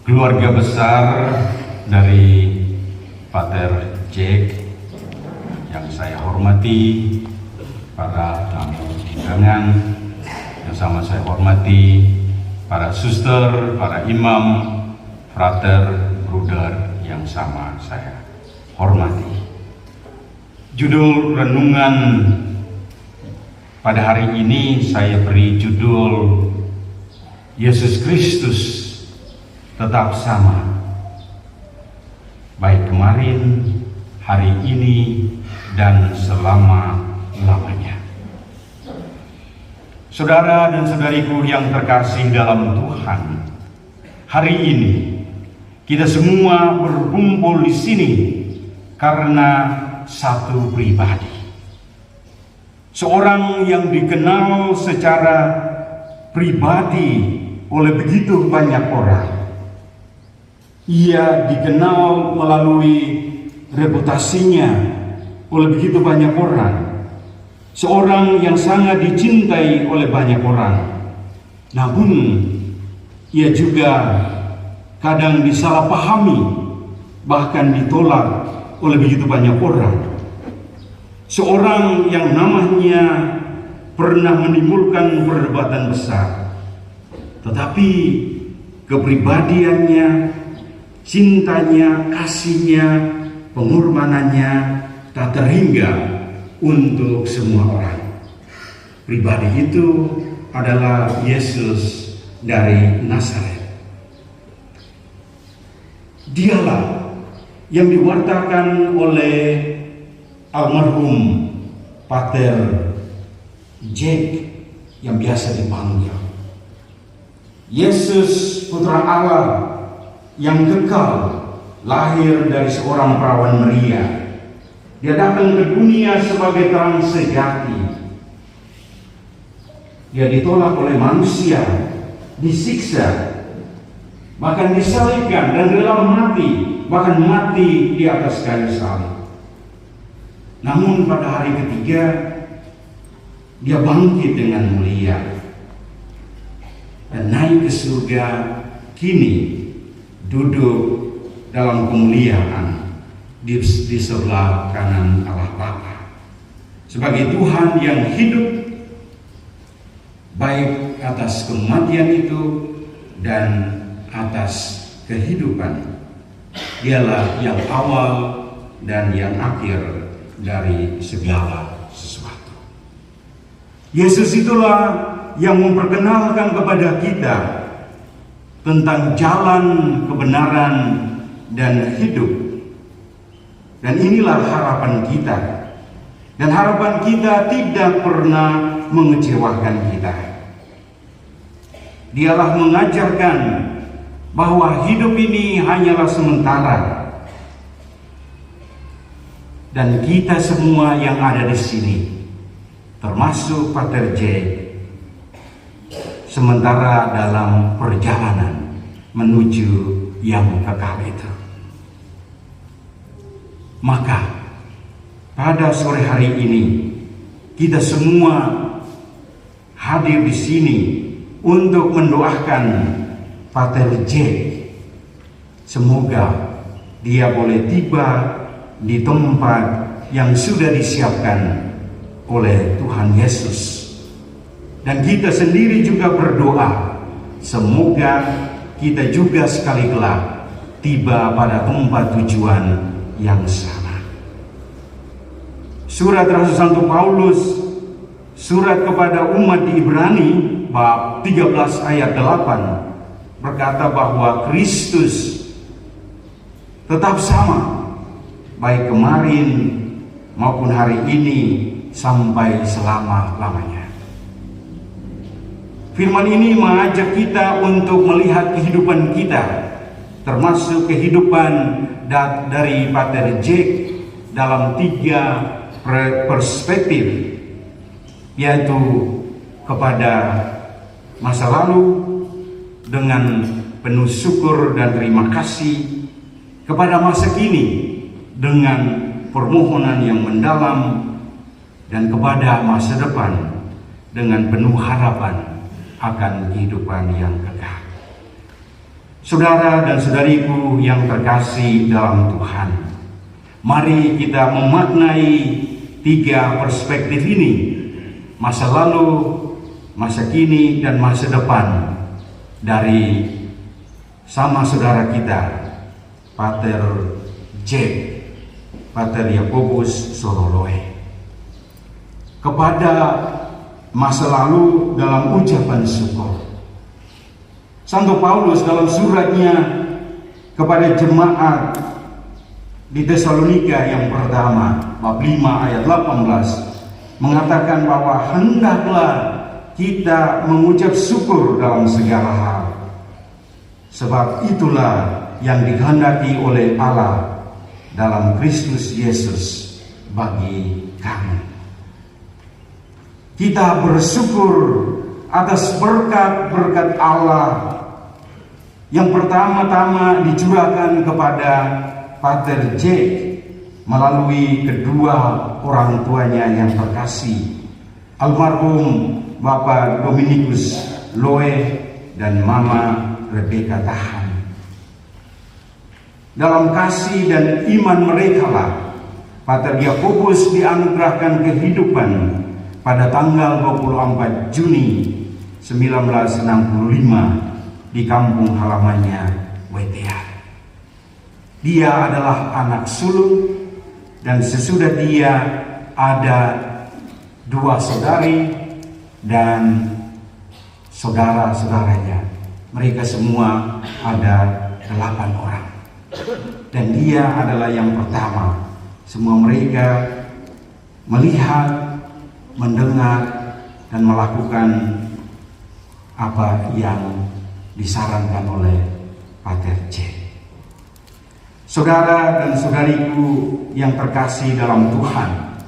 keluarga besar dari Pater Jack yang saya hormati, para tamu undangan yang sama saya hormati, para suster, para imam, frater, bruder yang sama saya hormati. Judul renungan pada hari ini saya beri judul Yesus Kristus tetap sama, baik kemarin, hari ini, dan selama-lamanya. Saudara dan saudariku yang terkasih dalam Tuhan, hari ini kita semua berkumpul di sini karena satu pribadi. Seorang yang dikenal secara pribadi oleh begitu banyak orang. Ia dikenal melalui reputasinya oleh begitu banyak orang. Seorang yang sangat dicintai oleh banyak orang. Namun ia juga kadang disalahpahami, bahkan ditolak oleh begitu banyak orang. Seorang yang namanya pernah menimbulkan perdebatan besar, tetapi kepribadiannya, cintanya, kasihnya, pengorbanannya tak terhingga untuk semua orang. Pribadi itu adalah Yesus dari Nazaret. Dialah yang diwartakan oleh almarhum Pater Jack yang biasa dipanggil Yesus, Putra Allah yang kekal, lahir dari seorang perawan Maria. Dia datang ke dunia sebagai terang sejati. Dia ditolak oleh manusia, disiksa, bahkan disalibkan dan rela mati, bahkan mati di atas kayu salib. Namun pada hari ketiga dia bangkit dengan mulia dan naik ke surga, kini duduk dalam kemuliaan di sebelah kanan Allah Bapa sebagai Tuhan yang hidup, baik atas kematian itu dan atas kehidupan. Dialah yang awal dan yang akhir dari segala sesuatu. Yesus itulah yang memperkenalkan kepada kita tentang jalan kebenaran dan hidup. Dan inilah harapan kita. Dan harapan kita tidak pernah mengecewakan kita. Dialah mengajarkan bahwa hidup ini hanyalah sementara. Dan kita semua yang ada di sini, termasuk Pater Jack, sementara dalam perjalanan menuju yang kekal itu. Maka pada sore hari ini kita semua hadir di sini untuk mendoakan Pater Jack. Semoga dia boleh tiba di tempat yang sudah disiapkan oleh Tuhan Yesus. Dan kita sendiri juga berdoa, semoga kita juga sekali kelak tiba pada tempat tujuan yang sama. Surat Rasul Santo Paulus, surat kepada umat di Ibrani, bab 13 ayat 8, berkata bahwa Kristus tetap sama, baik kemarin maupun hari ini sampai selama-lamanya. Firman ini mengajak kita untuk melihat kehidupan kita, termasuk kehidupan dari Pater Jack dalam 3 perspektif, yaitu kepada masa lalu dengan penuh syukur dan terima kasih, kepada masa kini dengan permohonan yang mendalam, dan kepada masa depan dengan penuh harapan akan kehidupan yang kekal. Saudara dan saudariku yang terkasih dalam Tuhan, mari kita memaknai 3 perspektif ini: masa lalu, masa kini, dan masa depan dari sama saudara kita, Pater J. Pater Yakobus Sorolohe. Kepada masa lalu dalam ucapan syukur, Santo Paulus dalam suratnya kepada jemaat di Tesalonika yang pertama, bab 5 ayat 18, mengatakan bahwa hendaklah kita mengucap syukur dalam segala hal, sebab itulah yang dikehendaki oleh Allah dalam Kristus Yesus bagi kamu. Kita bersyukur atas berkat-berkat Allah yang pertama-tama dicurahkan kepada Pater J melalui kedua orang tuanya yang terkasih, almarhum Bapak Dominikus Loe dan Mama Rebecca Tahan. Dalam kasih dan iman mereka lah Pater Yakobus dianugerahkan kehidupan pada tanggal 24 Juni 1965 di kampung halamannya Wetea. Dia adalah anak sulung, dan sesudah dia ada 2 saudari dan saudara-saudaranya. Mereka semua ada 8 orang. Dan dia adalah yang pertama. Semua mereka melihat, mendengar, dan melakukan apa yang disarankan oleh Pater J. Saudara dan saudariku yang terkasih dalam Tuhan,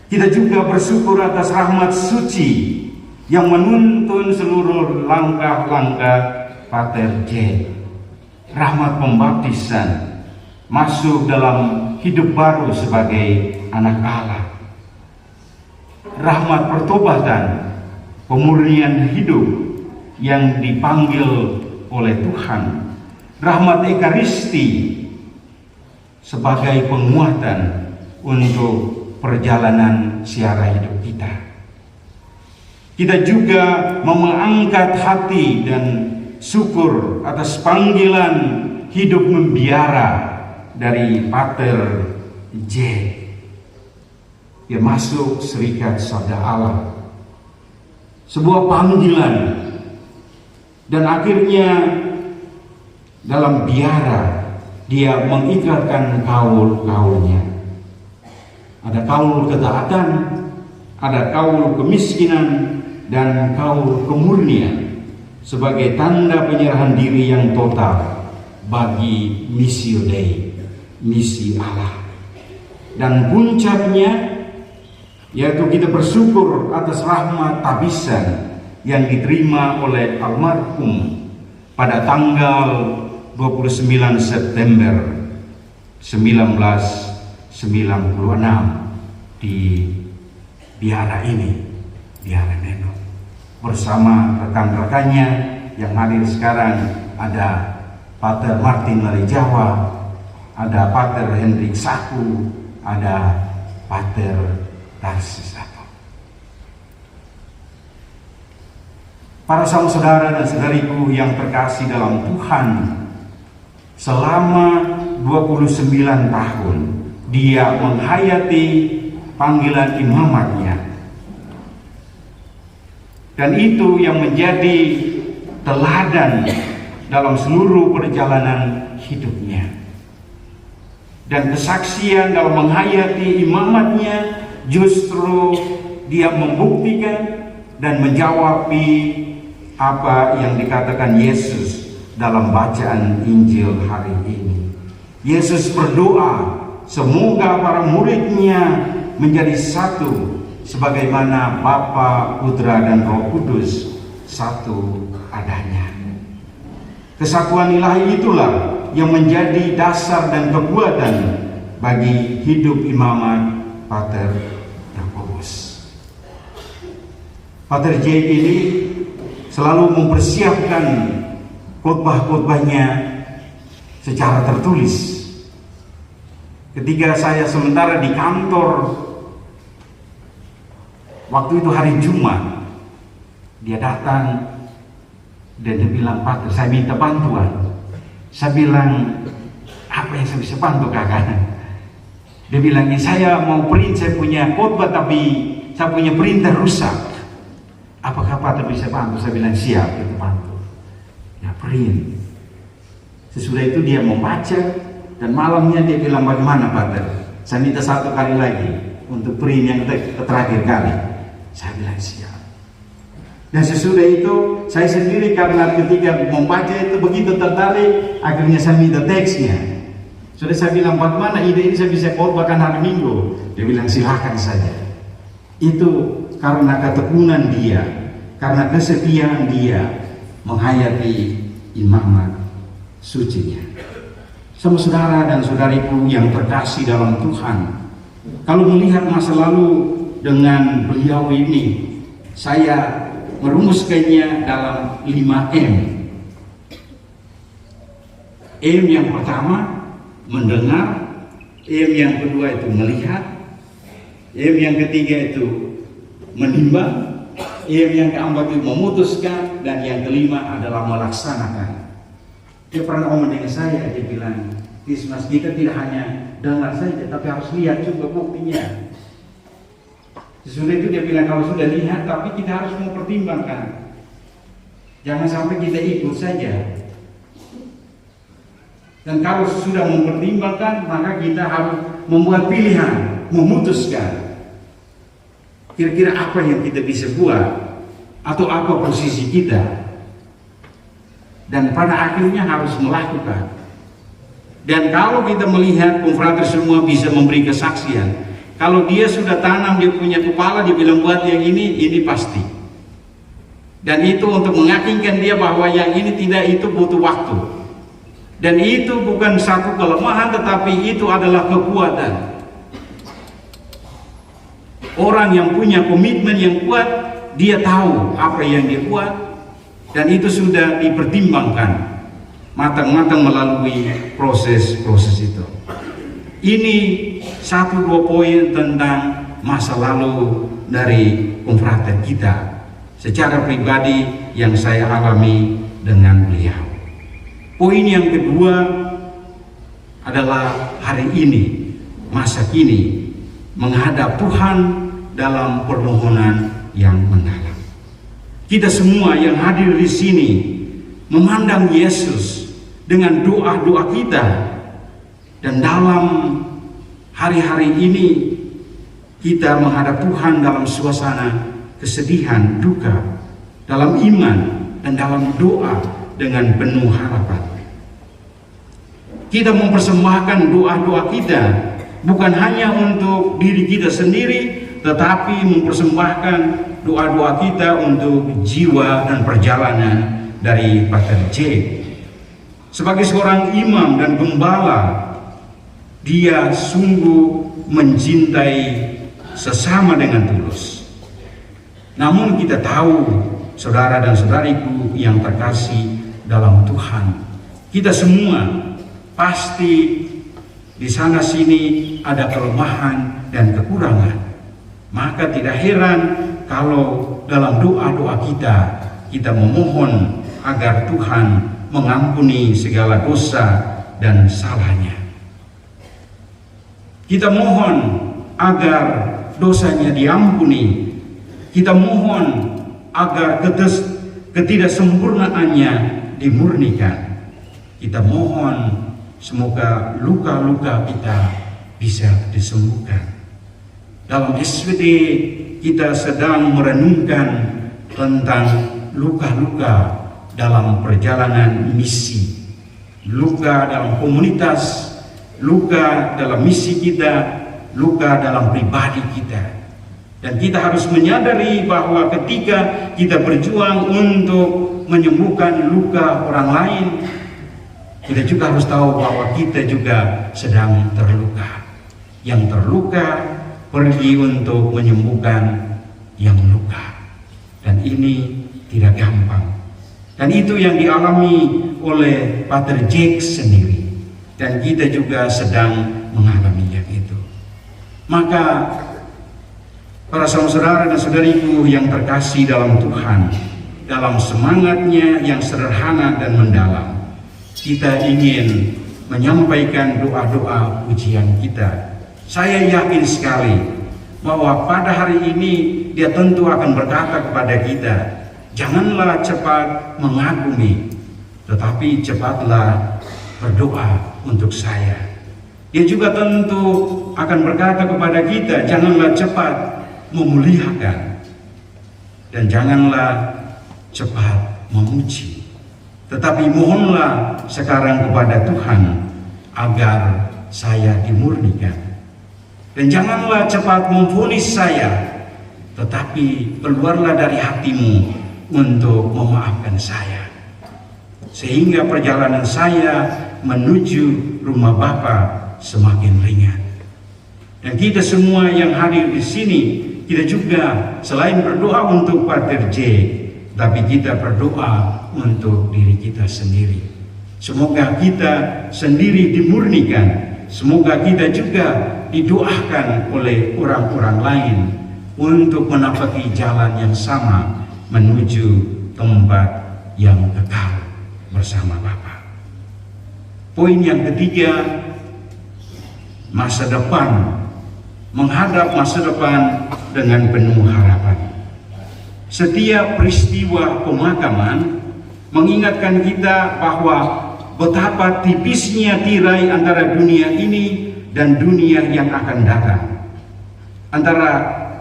kita juga bersyukur atas rahmat suci yang menuntun seluruh langkah-langkah Pater J. Rahmat pembaptisan, masuk dalam hidup baru sebagai anak Allah. Rahmat pertobatan, pemurnian hidup yang dipanggil oleh Tuhan. Rahmat Ekaristi sebagai penguatan untuk perjalanan siara hidup kita. Kita juga mengangkat hati dan syukur atas panggilan hidup membiara dari Pater J. Dia masuk serikat sabda Allah, sebuah panggilan. Dan akhirnya dalam biara dia mengikrarkan kaul-kaulnya. Ada kaul ketaatan, ada kaul kemiskinan, dan kaul kemurnian sebagai tanda penyerahan diri yang total bagi Missio Dei, misi Allah. Dan puncaknya yaitu kita bersyukur atas rahmat tabisan yang diterima oleh almarhum pada tanggal 29 September 1996 di biara ini, biara Neno. Bersama rekan-rekannya yang hadir sekarang ada Pater Martin Larijawa, ada Pater Hendrik Saku, ada Pater Tarsis. Para saudara dan saudariku yang terkasih dalam Tuhan, selama 29 tahun dia menghayati panggilan imamatnya. Dan itu yang menjadi teladan dalam seluruh perjalanan hidupnya. Dan kesaksian dalam menghayati imamatnya justru dia membuktikan dan menjawab apa yang dikatakan Yesus dalam bacaan Injil hari ini. Yesus berdoa semoga para muridnya menjadi satu sebagaimana Bapa, Putra, dan Roh Kudus satu adanya. Kesatuan ilahi itulah yang menjadi dasar dan kekuatan bagi hidup imamat Pater Yakobus. Pater J ini selalu mempersiapkan khotbah-khotbahnya secara tertulis. Ketika saya sementara di kantor, waktu itu hari Jumat, dia datang dan dia bilang, "Pak, saya minta bantuan." Saya bilang, "Apa yang saya bisa bantu, kakak?" Dia bilang, "Saya mau print, saya punya khotbah tapi saya punya printer rusak. Apakah Pak bisa bantu?" Saya bilang, "Siap, kita bantu." Ya, print. Sesudah itu dia membaca dan malamnya dia bilang, "Bagaimana Pak? Saya minta 1 kali lagi untuk print yang terakhir kali." Saya bilang, "Siap." Dan sesudah itu saya sendiri karena ketika membaca itu begitu tertarik, akhirnya saya minta teksnya. Sudah saya bilang, "Bagaimana ide ini saya bisa khotbahkan hari Minggu?" Dia bilang, "Silakan saja." Itu karena ketekunan dia, karena kesetiaan dia menghayati imamat sucinya. Sama saudara dan saudariku yang terkasih dalam Tuhan, kalau melihat masa lalu dengan beliau ini, saya merumuskannya dalam 5M. M yang pertama mendengar, M yang kedua itu melihat, M yang ketiga itu menimbang, M yang keempat itu memutuskan, dan yang kelima adalah melaksanakan. Dia pernah ngomong dengan saya, dia bilang, "Tismas, kita tidak hanya dengar saja, tapi harus lihat juga buktinya." Sesudah itu dia bilang, "Kalau sudah lihat, tapi kita harus mempertimbangkan. Jangan sampai kita ikut saja. Dan kalau sudah mempertimbangkan, maka kita harus membuat pilihan, memutuskan. Kira-kira apa yang kita bisa buat, atau apa posisi kita. Dan pada akhirnya harus melakukan. Dan kalau kita melihat konfrater semua bisa memberi kesaksian, kalau dia sudah tanam, dia punya kepala, dia bilang buat yang ini pasti. Dan itu untuk meyakinkan dia bahwa yang ini tidak, itu butuh waktu. Dan itu bukan satu kelemahan, tetapi itu adalah kekuatan. Orang yang punya komitmen yang kuat, dia tahu apa yang dia buat, dan itu sudah dipertimbangkan matang-matang melalui proses-proses itu. Ini 1-2 poin tentang masa lalu dari konfrater kita secara pribadi yang saya alami dengan beliau. Poin yang kedua adalah hari ini, masa kini, menghadap Tuhan dalam permohonan yang mendalam. Kita semua yang hadir di sini memandang Yesus dengan doa-doa kita, dan dalam hari-hari ini kita menghadap Tuhan dalam suasana kesedihan, duka, dalam iman dan dalam doa dengan penuh harapan. Kita mempersembahkan doa-doa kita bukan hanya untuk diri kita sendiri, tetapi mempersembahkan doa-doa kita untuk jiwa dan perjalanan dari Pater J. Sebagai seorang imam dan gembala, dia sungguh mencintai sesama dengan tulus. Namun kita tahu, saudara dan saudariku yang terkasih dalam Tuhan, kita semua pasti di sana sini ada kelemahan dan kekurangan. Maka tidak heran kalau dalam doa-doa kita memohon agar Tuhan mengampuni segala dosa dan salahnya. Kita mohon agar dosanya diampuni. Kita mohon agar ketidaksempurnaannya dimurnikan. Kita mohon semoga luka-luka kita bisa disembuhkan. Dalam SWD kita sedang merenungkan tentang luka-luka dalam perjalanan misi, luka dalam komunitas, luka dalam misi kita, luka dalam pribadi kita. Dan kita harus menyadari bahwa ketika kita berjuang untuk menyembuhkan luka orang lain, kita juga harus tahu bahwa kita juga sedang terluka. Yang terluka pergi untuk menyembuhkan yang luka. Dan ini tidak gampang. Dan itu yang dialami oleh Pater Jack sendiri. Dan kita juga sedang mengalami yang itu. Maka para saudara dan saudariku yang terkasih dalam Tuhan, dalam semangatnya yang sederhana dan mendalam, kita ingin menyampaikan doa-doa pujian kita. Saya yakin sekali bahwa pada hari ini dia tentu akan berkata kepada kita, janganlah cepat mengagumi, tetapi cepatlah berdoa untuk saya. Dia juga tentu akan berkata kepada kita, janganlah cepat memuliakan dan janganlah cepat memuji, tetapi mohonlah sekarang kepada Tuhan agar saya dimurnikan. Dan janganlah cepat memvonis saya, tetapi keluarlah dari hatimu untuk memaafkan saya, sehingga perjalanan saya menuju rumah Bapa semakin ringan. Dan kita semua yang hadir di sini, kita juga selain berdoa untuk Pater J, tapi kita berdoa untuk diri kita sendiri. Semoga kita sendiri dimurnikan. Semoga kita juga didoakan oleh orang-orang lain untuk menapaki jalan yang sama menuju tempat yang kekal bersama Bapa. Poin yang ketiga, masa depan. Menghadap masa depan dengan penuh harapan. Setiap peristiwa pemakaman mengingatkan kita bahwa betapa tipisnya tirai antara dunia ini dan dunia yang akan datang, antara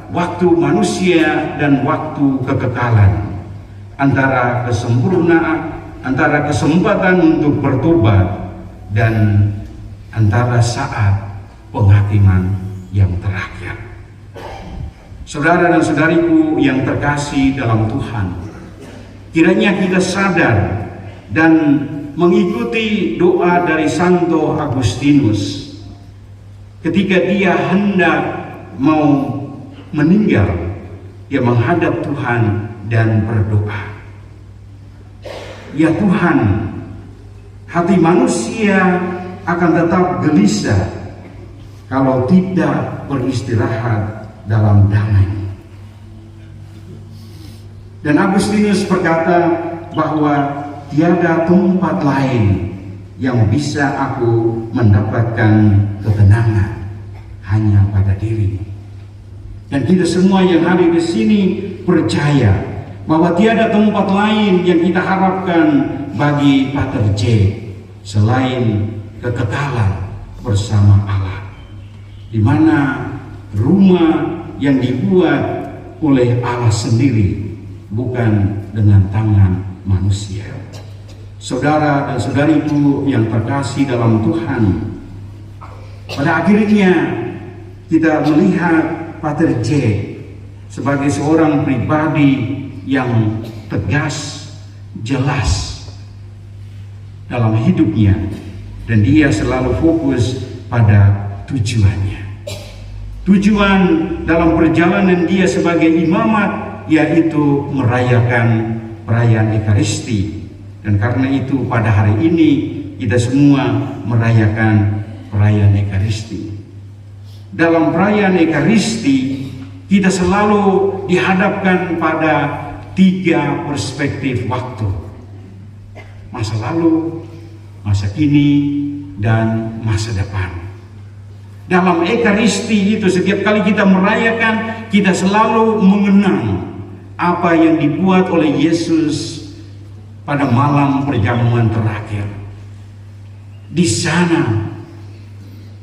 waktu manusia dan waktu kekekalan, antara kesempurnaan, antara kesempatan untuk bertobat, dan antara saat penghakiman yang terakhir. Saudara dan saudariku yang terkasih dalam Tuhan, kiranya kita sadar dan mengikuti doa dari Santo Agustinus ketika dia hendak mau meninggal. Dia menghadap Tuhan dan berdoa, ya Tuhan, hati manusia akan tetap gelisah kalau tidak beristirahat dalam damai. Dan Agustinus berkata bahwa tiada tempat lain yang bisa aku mendapatkan ketenangan hanya pada dirimu. Dan kita semua yang hadir di sini percaya bahwa tiada tempat lain yang kita harapkan bagi Pater J selain kekekalan bersama Allah, di mana rumah yang dibuat oleh Allah sendiri, bukan dengan tangan manusia. Saudara dan saudariku yang terkasih dalam Tuhan, pada akhirnya kita melihat Pater J sebagai seorang pribadi yang tegas, jelas dalam hidupnya, dan dia selalu fokus pada tujuannya. Tujuan dalam perjalanan dia sebagai imamat yaitu merayakan perayaan Ekaristi. Dan karena itu pada hari ini kita semua merayakan perayaan Ekaristi. Dalam perayaan Ekaristi kita selalu dihadapkan pada 3 perspektif waktu: masa lalu, masa kini, dan masa depan. Dalam Ekaristi itu setiap kali kita merayakan, kita selalu mengenang apa yang dibuat oleh Yesus pada malam perjamuan terakhir. Di sana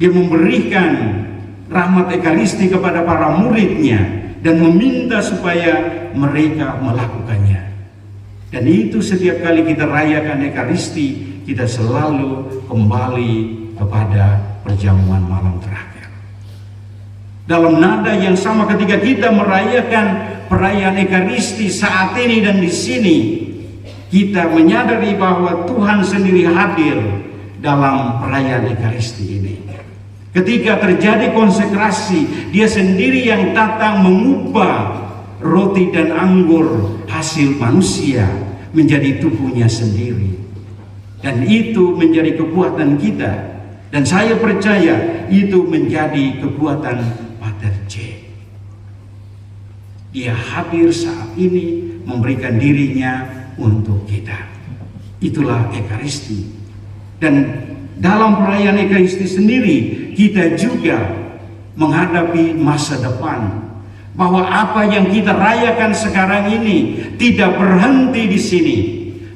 dia memberikan rahmat Ekaristi kepada para muridnya dan meminta supaya mereka melakukannya. Dan itu setiap kali kita rayakan Ekaristi, kita selalu kembali kepada perjamuan malam terakhir. Dalam nada yang sama ketika kita merayakan perayaan Ekaristi saat ini dan di sini, kita menyadari bahwa Tuhan sendiri hadir dalam perayaan Ekaristi ini. Ketika terjadi konsekrasi, dia sendiri yang datang mengubah roti dan anggur hasil manusia menjadi tubuhnya sendiri. Dan itu menjadi kekuatan kita. Dan saya percaya itu menjadi kekuatan Pater J. Dia hadir saat ini memberikan dirinya untuk kita. Itulah Ekaristi. Dan dalam perayaan Ekaristi sendiri kita juga menghadapi masa depan. Bahwa apa yang kita rayakan sekarang ini tidak berhenti di sini,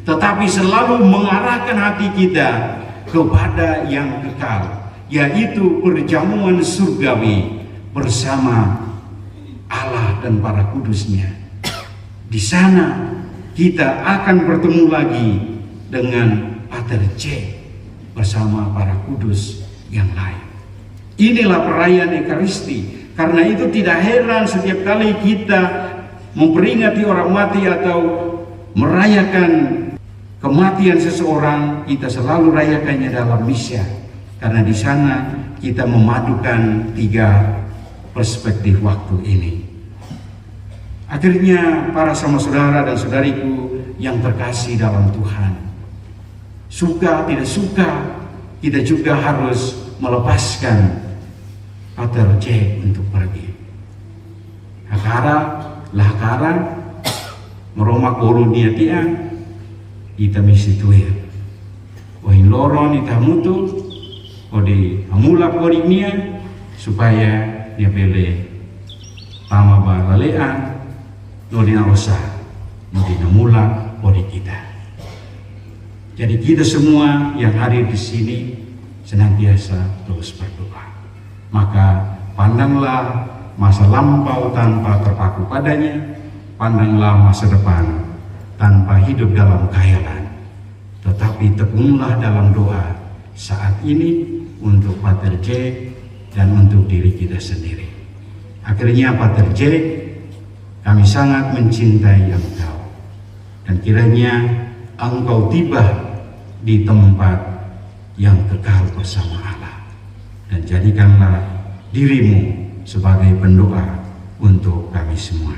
tetapi selalu mengarahkan hati kita kepada yang kekal, yaitu perjamuan surgawi bersama Allah dan para kudusnya. Di sana kita akan bertemu lagi dengan Pater J bersama para kudus yang lain. Inilah perayaan Ekaristi. Karena itu tidak heran setiap kali kita memperingati orang mati atau merayakan kematian seseorang, kita selalu rayakannya dalam misa. Karena di sana kita memadukan 3 perspektif waktu ini. Akhirnya para sama saudara dan saudariku yang terkasih dalam Tuhan, suka tidak suka, kita juga harus melepaskan Pater J untuk pergi. Lahkara meroma koronia tiang ita misi tuir. Wahin loron ita mutu kodi amula kodiknya supaya dia bele pama balalean nodina osa nodina mula kodik kita. Jadi kita semua yang hadir di sini senantiasa terus berdoa. Maka pandanglah masa lampau tanpa terpaku padanya, pandanglah masa depan tanpa hidup dalam khayalan, tetapi tekunglah dalam doa saat ini untuk Pater J dan untuk diri kita sendiri. Akhirnya Pater J, kami sangat mencintai Engkau, dan kiranya Engkau tiba di tempat yang kekal bersama Allah. Dan jadikanlah dirimu sebagai pendoa untuk kami semua.